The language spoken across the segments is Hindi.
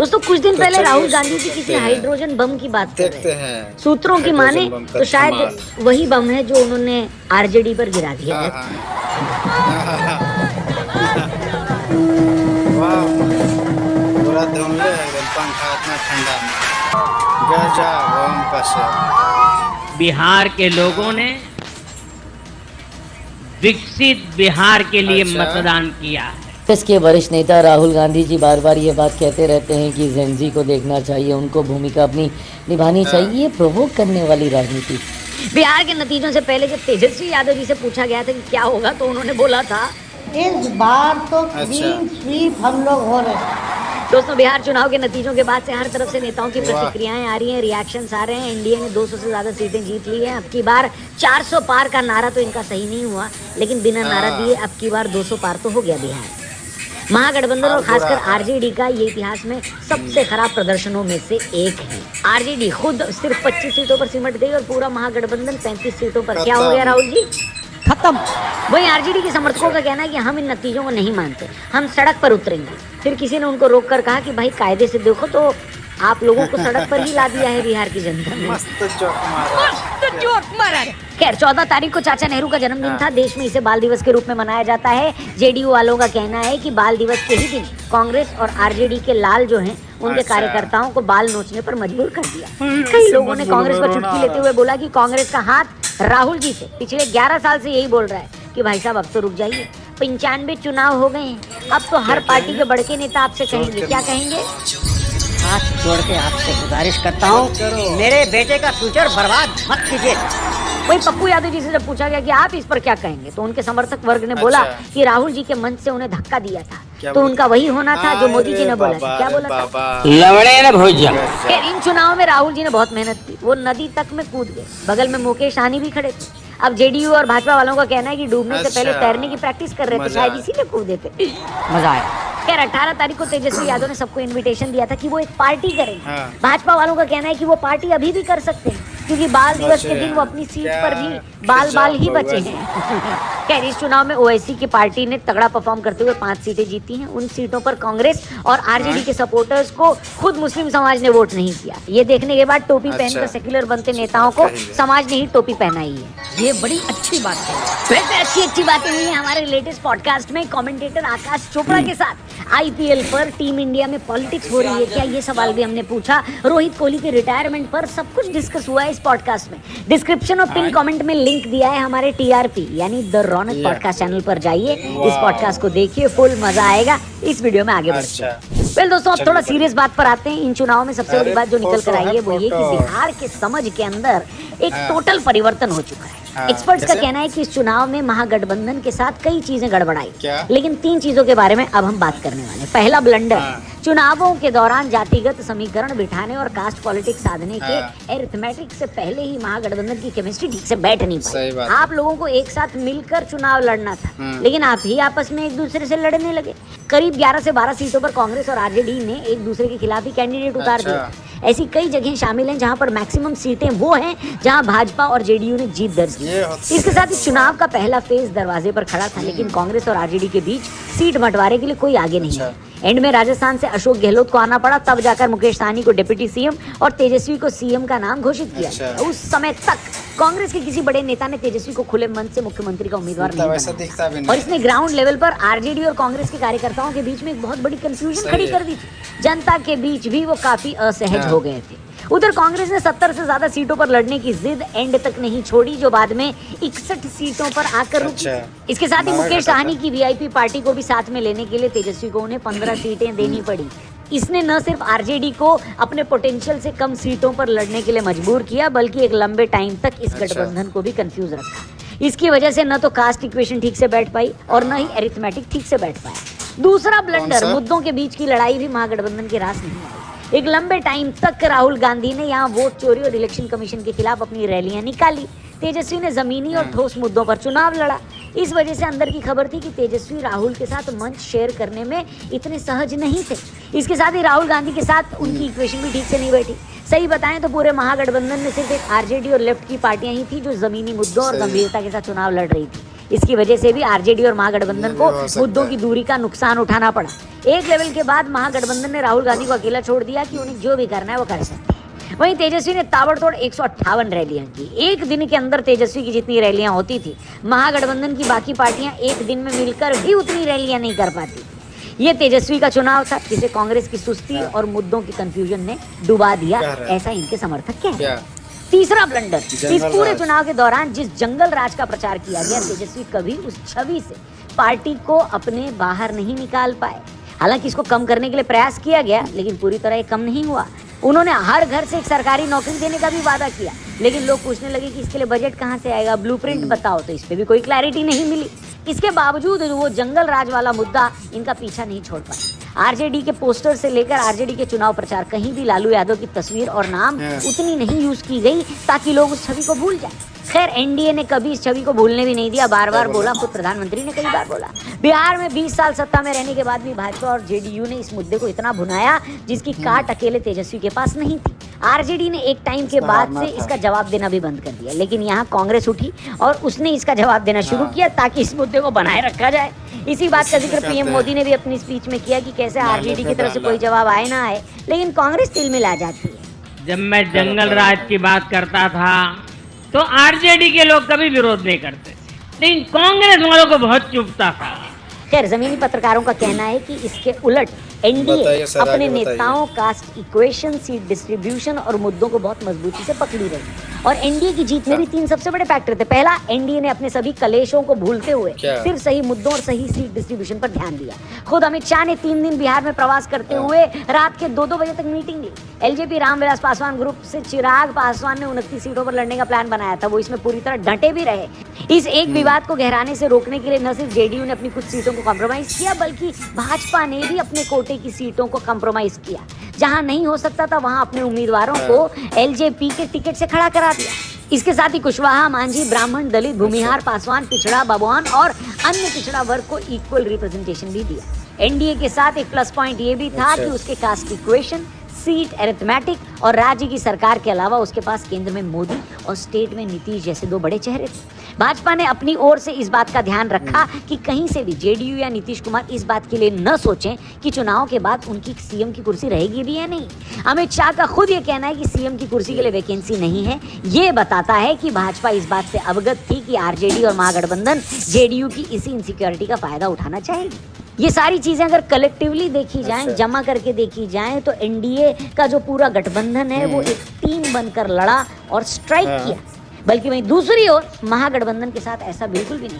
दोस्तों कुछ दिन तो पहले चलिए राहुल गांधी जी देखते किसी हैं। हाइड्रोजन बम की बात कर रहे देखते हैं। हैं सूत्रों की माने हाइड्रोजन बम का तो शायद धमाल। वही बम है जो उन्होंने आरजेडी पर गिरा दिया हाँ है। हाँ वाह पूरा धुंधले है एकदम, पंखा इतना ठंडा में। गजब ओम कश्यप। बिहार के लोगों ने विकसित बिहार के लिए अच्छा। मतदान किया है। कांग्रेस के वरिष्ठ नेता राहुल गांधी जी बार बार ये बात कहते रहते हैं कि जेनजी को देखना चाहिए, उनको भूमिका अपनी निभानी चाहिए। प्रोवोक करने वाली राजनीति। बिहार के नतीजों से पहले जब तेजस्वी यादव जी से पूछा गया था कि क्या होगा तो उन्होंने बोला था इस बार तो अच्छा। क्लीन स्वीप हम लोग हो रहे हैं। दोस्तों बिहार चुनाव के नतीजों के बाद से हर तरफ से नेताओं की वाह। प्रतिक्रियाएं आ रही हैं, रिएक्शंस आ रहे हैं। एनडीए ने 200 से ज्यादा सीटें जीत ली हैं। अब की बार 400 पार का नारा तो इनका सही नहीं हुआ, लेकिन बिना नारा दिए अब की बार 200 पार तो हो गया बिहार। महागठबंधन और खासकर आरजेडी का ये इतिहास में सबसे खराब प्रदर्शनों में से एक है। आरजेडी खुद सिर्फ 25 सीटों पर सिमट गई और पूरा महागठबंधन 35 सीटों पर। क्या हो गया राहुल जी? खत्म। वहीं आरजेडी के समर्थकों का कहना है कि हम इन नतीजों को नहीं मानते, हम सड़क पर उतरेंगे। फिर किसी ने उनको रोक कर कहा कि भाई कायदे से देखो तो आप लोगों को सड़क पर ही ला दिया है बिहार की जनता ने। मस्त जोक मारा। खैर 14 तारीख को चाचा नेहरू का जन्मदिन था। देश में इसे बाल दिवस के रूप में मनाया जाता है। जेडीयू वालों का कहना है कि बाल दिवस के ही दिन कांग्रेस और आरजेडी के लाल जो हैं उनके अच्छा। कार्यकर्ताओं को बाल नोचने पर मजबूर कर दिया। कई लोगों ने कांग्रेस पर चुटकी लेते हुए बोला कि कांग्रेस का हाथ राहुल जी से पिछले 11 साल से यही बोल रहा है कि भाई साहब अब तो रुक जाइए, 95 चुनाव हो गए हैं, अब तो हर पार्टी के बड़के नेता आपसे कहेंगे। क्या कहेंगे? हाथ जोड़ के आपसे गुजारिश करता हूँ, मेरे बेटे का फ्यूचर बर्बाद मत कीजिए। वही पप्पू यादव जी से जब पूछा गया कि आप इस पर क्या कहेंगे तो उनके समर्थक वर्ग ने बोला कि राहुल जी के मंच से उन्हें धक्का दिया था तो उनका वही होना था जो मोदी जी ने बोला था। क्या बोला था? लवड़े न भोजा। खैर इन चुनाव में राहुल जी ने बहुत मेहनत की, वो नदी तक में कूद गए। बगल में मुकेश सहनी भी खड़े थे। अब जेडीयू और भाजपा वालों का कहना है कि डूबने से पहले तैरने की प्रैक्टिस कर रहे थे, शायद इसीलिए कूदे थे। मजा आया। खैर 18 तारीख को तेजस्वी यादव ने सबको इनविटेशन दिया था कि वो एक पार्टी करेंगे। हाँ। भाजपा वालों का कहना है कि वो पार्टी अभी भी कर सकते हैं क्योंकि बाल दिवस के दिन वो अपनी सीट पर भी बाल ही बचे हैं। खैर इस चुनाव में ओवैसी की पार्टी ने तगड़ा परफॉर्म करते हुए 5 सीटें जीती हैं। उन सीटों पर कांग्रेस और आरजेडी के सपोर्टर्स को खुद मुस्लिम समाज ने वोट नहीं किया। ये देखने के बाद टोपी पहनकर सेक्युलर बनते नेताओं को समाज ने ही टोपी पहनाई है। ये बड़ी अच्छी बात है। वैसे अच्छी बातें हुई हैं हमारे लेटेस्ट पॉडकास्ट में कमेंटेटर आकाश चोपड़ा के साथ। आईपीएल पर, टीम इंडिया में पॉलिटिक्स हो रही है क्या, ये सवाल भी हमने पूछा। रोहित कोहली के रिटायरमेंट पर सब कुछ डिस्कस हुआ है इस पॉडकास्ट में। डिस्क्रिप्शन और पिन कमेंट में लिंक दिया है हमारे टीआरपी यानी द रौनक पॉडकास्ट चैनल पर जाइए, इस पॉडकास्ट को देखिए, फुल मजा आएगा। इस वीडियो में आगे बढ़ते हैं। वेल दोस्तों अब थोड़ा सीरियस बात पर आते हैं। इन चुनाव में सबसे बड़ी बात जो निकल कर आई है वो ये कि बिहार के समझ के अंदर एक टोटल परिवर्तन हो चुका है। एक्सपर्ट्स का कहना है कि इस चुनाव में महागठबंधन के साथ कई चीजें गड़बड़ाई, लेकिन 3 चीजों के बारे में अब हम बात करने वाले हैं। पहला ब्लंडर, चुनावों के दौरान जातिगत समीकरण बिठाने और कास्ट पॉलिटिक्स साधने के एरिथमेटिक से पहले ही महागठबंधन की केमिस्ट्री ठीक से बैठ नहीं पाई। आप लोगों को एक साथ मिलकर चुनाव लड़ना था, लेकिन आप ही आपस में एक दूसरे से लड़ने लगे। करीब 11 से 12 सीटों पर कांग्रेस और आरजेडी ने एक दूसरे के खिलाफ ही कैंडिडेट उतार दिए। ऐसी कई जगह शामिल हैं जहां पर मैक्सिमम सीटें वो हैं जहां भाजपा और जेडीयू ने जीत दर्ज की। इसके साथ ही चुनाव का पहला फेज दरवाजे पर खड़ा था, लेकिन कांग्रेस और आरजेडी के बीच सीट बंटवारे के लिए कोई आगे नहीं है। एंड में राजस्थान से अशोक गहलोत को आना पड़ा, तब जाकर मुकेश सहनी को डिप्टी सीएम और तेजस्वी को सीएम का नाम घोषित किया। उस समय तक कांग्रेस के किसी बड़े नेता ने तेजस्वी को खुले मन से मुख्यमंत्री का उम्मीदवार नहीं बनाया और इसने ग्राउंड लेवल पर आरजेडी और कांग्रेस के कार्यकर्ताओं के बीच में एक बहुत बड़ी कंफ्यूजन खड़ी कर दी थी। जनता के बीच भी वो काफी असहज हो गए थे। उधर कांग्रेस ने 70 से ज्यादा सीटों पर लड़ने की जिद एंड तक नहीं छोड़ी, जो बाद में 61 सीटों पर आकर रुकी। इसके साथ ही मुकेश सहनी की वीआईपी पार्टी को भी साथ में लेने के लिए तेजस्वी को उन्हें 15 सीटें देनी पड़ी। इसने न सिर्फ आरजेडी को अपने पोटेंशियल से कम सीटों पर लड़ने के लिए मजबूर किया, बल्कि एक लंबे टाइम तक इस गठबंधन को भी कंफ्यूज रखा। इसकी वजह से न तो कास्ट इक्वेशन ठीक से बैठ पाई और न ही अरिथमेटिक ठीक से बैठ पाया। दूसरा ब्लंडर, मुद्दों के बीच की लड़ाई भी महागठबंधन के रास नहीं आई। एक लंबे टाइम तक राहुल गांधी ने यहाँ वोट चोरी और इलेक्शन कमीशन के खिलाफ अपनी रैलियां निकाली। तेजस्वी ने जमीनी और ठोस मुद्दों पर चुनाव लड़ा। इस वजह से अंदर की खबर थी कि तेजस्वी राहुल के साथ मंच शेयर करने में इतने सहज नहीं थे। इसके साथ ही राहुल गांधी के साथ उनकी इक्वेशन भी ठीक से नहीं बैठी। सही बताएं तो पूरे महागठबंधन में सिर्फ एक आरजेडी और लेफ्ट की पार्टियां ही थी जो जमीनी मुद्दों और गंभीरता के साथ चुनाव लड़ रही थी। इसकी वजह से भी आरजेडी और महागठबंधन ये को भी हो सकता मुद्दों है। की दूरी का नुकसान उठाना पड़ा। एक लेवल के बाद महागठबंधन ने राहुल गांधी को अकेला छोड़ दिया कि उन्हें जो भी करना है वो कर सकते हैं। वहीं तेजस्वी ने ताबड़तोड़ 158 रैलियां की। एक दिन के अंदर तेजस्वी की जितनी रैलियां होती थी, महागठबंधन की बाकी पार्टियां एक दिन में मिलकर भी उतनी रैलियां नहीं कर पाती। ये तेजस्वी का चुनाव था जिसे कांग्रेस की सुस्ती और मुद्दों की कंफ्यूजन ने डुबा दिया, क्या है? ऐसा इनके समर्थक कहते क्या हैं। तीसरा ब्लंडर, इस जंगल पूरे राज। चुनाव के दौरान जिस जंगल राज का प्रचार किया गया, तेजस्वी कभी उस छवि से पार्टी को अपने बाहर नहीं निकाल पाए। हालांकि इसको कम करने के लिए प्रयास किया गया, लेकिन पूरी तरह ये कम नहीं हुआ। उन्होंने हर घर से एक सरकारी नौकरी देने का भी वादा किया, लेकिन लोग पूछने लगे कि इसके लिए बजट कहाँ से आएगा, ब्लूप्रिंट बताओ, तो इस पे भी कोई क्लैरिटी नहीं मिली। इसके बावजूद वो जंगल राज वाला मुद्दा इनका पीछा नहीं छोड़ पाया। आरजेडी के पोस्टर से लेकर आरजेडी के चुनाव प्रचार, कहीं भी लालू यादव की तस्वीर और नाम उतनी नहीं यूज की गई ताकि लोग उस छवि को भूल जाएं। खैर, एनडीए ने कभी इस छवि को भूलने भी नहीं दिया, बार बार बोला, खुद प्रधानमंत्री ने कई बार बोला। बिहार में 20 साल सत्ता में रहने के बाद भी भाजपा और जेडीयू ने इस मुद्दे को इतना भुनाया जिसकी काट अकेले तेजस्वी के पास नहीं थी। आरजेडी ने एक टाइम के बाद से इसका जवाब देना भी बंद कर दिया, लेकिन यहाँ कांग्रेस उठी और उसने इसका जवाब देना शुरू किया ताकि इस मुद्दे को बनाए रखा जाए। इसी बात का जिक्र पीएम मोदी ने भी अपनी स्पीच में किया कि कैसे आरजेडी की तरफ से कोई जवाब आए ना आए, लेकिन कांग्रेस तिल मिला जाती है। जब मैं जंगल राज की बात करता था तो आरजेडी के लोग कभी विरोध नहीं करते, लेकिन कांग्रेस वालों को बहुत चुभता था। खैर, जमीनी पत्रकारों का कहना है कि इसके उलट एनडीए बताइए सर, अपने आगे बताइए। नेताओं, कास्ट इक्वेशन, सीट डिस्ट्रीब्यूशन और मुद्दों को बहुत मजबूती से पकड़ी रही। और एनडीए की जीत में भी 3 सबसे बड़े फैक्टर थे। पहला, एनडीए ने अपने सभी कलेशों को भूलते हुए क्या? सिर्फ सही मुद्दों और सही सीट डिस्ट्रीब्यूशन पर ध्यान दिया। खुद अमित शाह ने 3 दिन बिहार में प्रवास करते हुए रात के 2-2 बजे तक मीटिंग ली। एलजेपी रामविलास पासवान ग्रुप से चिराग पासवान ने 29 सीटों पर लड़ने का प्लान बनाया था, वो इसमें पूरी तरह डटे भी रहे। इस एक विवाद को गहराने से रोकने के लिए न सिर्फ जेडीयू ने अपनी कुछ सीटों को कॉम्प्रोमाइज किया, बल्कि भाजपा ने भी अपने कोटे की सीटों को कॉम्प्रोमाइज किया। जहां नहीं हो सकता था वहां अपने उम्मीदवारों को एलजेपी के टिकट से खड़ा करा दिया। इसके साथ ही कुशवाहा, मांझी, ब्राह्मण, दलित, भूमिहार, पासवान, पिछड़ा, बबुआन और अन्य पिछड़ा वर्ग को इक्वल रिप्रेजेंटेशन भी दिया। एनडीए के साथ एक प्लस पॉइंट ये भी था कि उसके कास्ट इक्वेशन, सीट अरिथमेटिक और राज्य की सरकार के अलावा उसके पास केंद्र में मोदी और स्टेट में नीतीश जैसे 2 बड़े चेहरे थे। भाजपा ने अपनी ओर से इस बात का ध्यान रखा कि कहीं से भी जेडीयू या नीतीश कुमार इस बात के लिए न सोचें कि चुनाव के बाद उनकी सीएम की कुर्सी रहेगी भी या नहीं। अमित शाह का खुद ये कहना है कि सीएम की कुर्सी के लिए वैकेंसी नहीं है। ये बताता है कि भाजपा इस बात से अवगत थी कि आरजेडी और महागठबंधन जेडीयू की इसी इनसिक्योरिटी का फायदा उठाना चाहेगी। ये सारी चीजें अगर कलेक्टिवली देखी जाएं, जमा करके देखी जाएं, तो एनडीए का जो पूरा गठबंधन है वो एक टीम बनकर लड़ा और स्ट्राइक किया। बल्कि वहीं दूसरी ओर महागठबंधन के साथ ऐसा बिल्कुल भी नहीं।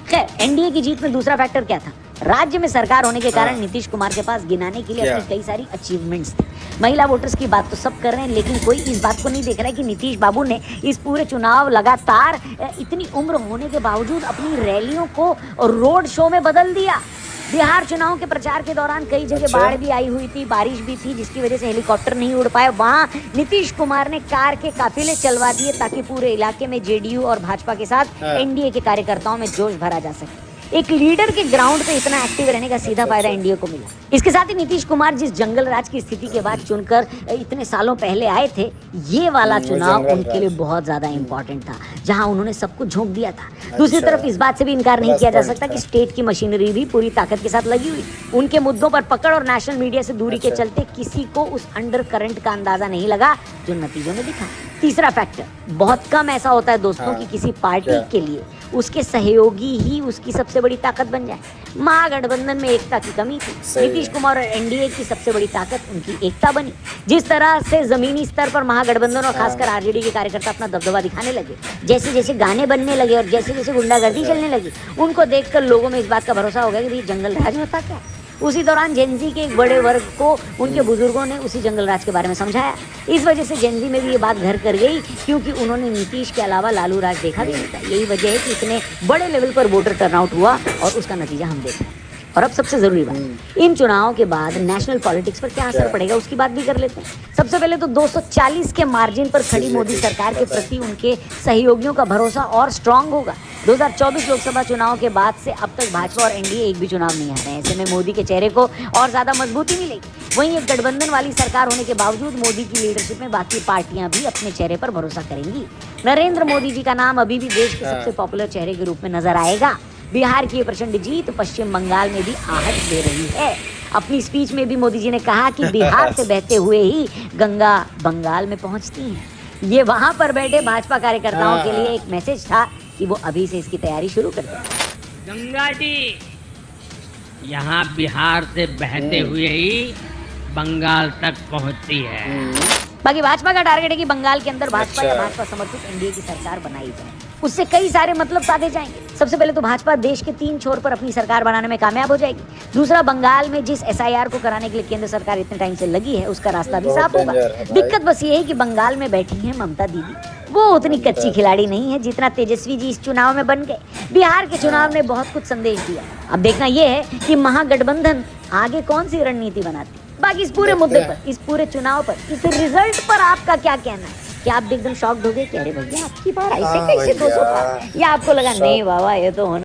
खैर, एनडीए की जीत में दूसरा फैक्टर क्या था? राज्य में सरकार होने के कारण नीतीश कुमार के पास गिनाने के लिए अपनी कई सारी अचीवमेंट्स थी। महिला वोटर्स की बात तो सब कर रहे हैं, लेकिन कोई इस बात को नहीं देख रहा है कि नीतीश बाबू ने इस पूरे चुनाव लगातार इतनी उम्र होने के बावजूद अपनी रैलियों को रोड शो में बदल दिया। बिहार चुनाव के प्रचार के दौरान कई जगह बाढ़ भी आई हुई थी, बारिश भी थी, जिसकी वजह से हेलीकॉप्टर नहीं उड़ पाए। वहां नीतीश कुमार ने कार के काफिले चलवा दिए ताकि पूरे इलाके में जेडीयू और भाजपा के साथ एनडीए के कार्यकर्ताओं में जोश भरा जा सके। एक लीडर के ग्राउंड पे इतना एक्टिव रहने का सीधा फायदा एनडीए को मिला। इसके साथ ही नीतीश कुमार जिस जंगल राज की स्थिति के बाद चुनकर इतने सालों पहले आए थे, ये वाला चुनाव उनके लिए बहुत ज्यादा इंपॉर्टेंट था, जहां उन्होंने सब कुछ झोंक दिया था। दूसरी तरफ इस बात से भी इनकार नहीं किया जा सकता कि स्टेट की मशीनरी भी पूरी ताकत के साथ लगी हुई। उनके मुद्दों पर पकड़ और नेशनल मीडिया से दूरी के चलते किसी को उस अंडर करंट का अंदाजा नहीं लगा जो नतीजों में दिखा। तीसरा फैक्टर, बहुत कम ऐसा होता है दोस्तों कि किसी पार्टी के लिए उसके सहयोगी ही उसकी सबसे बड़ी ताकत बन जाए। महागठबंधन में एकता की कमी थी, नीतीश कुमार और एनडीए की सबसे बड़ी ताकत उनकी एकता बनी। जिस तरह से जमीनी स्तर पर महागठबंधन और खासकर आरजेडी के कार्यकर्ता अपना दबदबा दिखाने लगे, जैसे जैसे गाने बनने लगे और जैसे जैसे गुंडागर्दी चलने लगी, उनको देखकर लोगों में इस बात का भरोसा हो गया कि भाई जंगल राज होता क्या। उसी दौरान जेनजी के एक बड़े वर्ग को उनके बुजुर्गों ने उसी जंगल राज के बारे में समझाया। इस वजह से जेनजी में भी ये बात घर कर गई, क्योंकि उन्होंने नीतीश के अलावा लालू राज देखा भी नहीं था। यही वजह है कि इतने बड़े लेवल पर वोटर टर्नआउट हुआ और उसका नतीजा हम देख रहे हैं। और अब सबसे जरूरी बात, इन चुनावों के बाद नेशनल पॉलिटिक्स पर क्या असर पड़ेगा उसकी बात भी कर लेते हैं। सबसे पहले तो 240 के मार्जिन पर खड़ी मोदी सरकार के प्रति उनके सहयोगियों का भरोसा और स्ट्रांग होगा। 2024 लोकसभा चुनाव के बाद से अब तक भाजपा और एनडीए एक भी चुनाव नहीं हारे हैं। ऐसे में मोदी के चेहरे को और ज्यादा मजबूती मिलेगी। वहीं एक गठबंधन वाली सरकार होने के बावजूद मोदी की लीडरशिप में बाकी पार्टियां भी अपने चेहरे पर भरोसा करेंगी। नरेंद्र मोदी जी का नाम अभी भी देश के सबसे पॉपुलर चेहरे के रूप में नजर आएगा। बिहार की ये प्रचंड जीत पश्चिम बंगाल में भी आहट दे रही है। अपनी स्पीच में भी मोदी जी ने कहा कि बिहार से बहते हुए ही गंगा बंगाल में पहुंचती है। ये वहां पर बैठे भाजपा कार्यकर्ताओं के लिए एक मैसेज था कि वो अभी से इसकी तैयारी शुरू कर दें। गंगा जी यहाँ बिहार से बहते हुए ही बंगाल तक पहुंचती है। बाकी भाजपा का टारगेट है कि बंगाल के अंदर भाजपा या भाजपा समर्थित एनडीए की सरकार बनाई जाए। उससे कई सारे मतलब साधे जाएंगे। सबसे पहले तो भाजपा देश के 3 छोर पर अपनी सरकार बनाने में कामयाब हो जाएगी। दूसरा, बंगाल में जिस एसआईआर को कराने के लिए केंद्र सरकार इतने टाइम से लगी है उसका रास्ता भी साफ होगा। दिक्कत बस ये है कि बंगाल में बैठी है ममता दीदी, वो उतनी कच्ची खिलाड़ी नहीं है जितना तेजस्वी जी इस चुनाव में बन गए। बिहार के चुनाव ने बहुत कुछ संदेश दिया। अब देखना यह है कि महागठबंधन आगे कौन सी रणनीति बनाती। बाकी इस पूरे मुद्दे पर, इस पूरे चुनाव पर, इस रिजल्ट पर आपका क्या कहना है? क्या आप एकदम शॉक्ड हो गए कि अरे भैया आपकी बार ऐसे कैसे 200 पार, या आपको लगा नहीं बाबा ये तो होना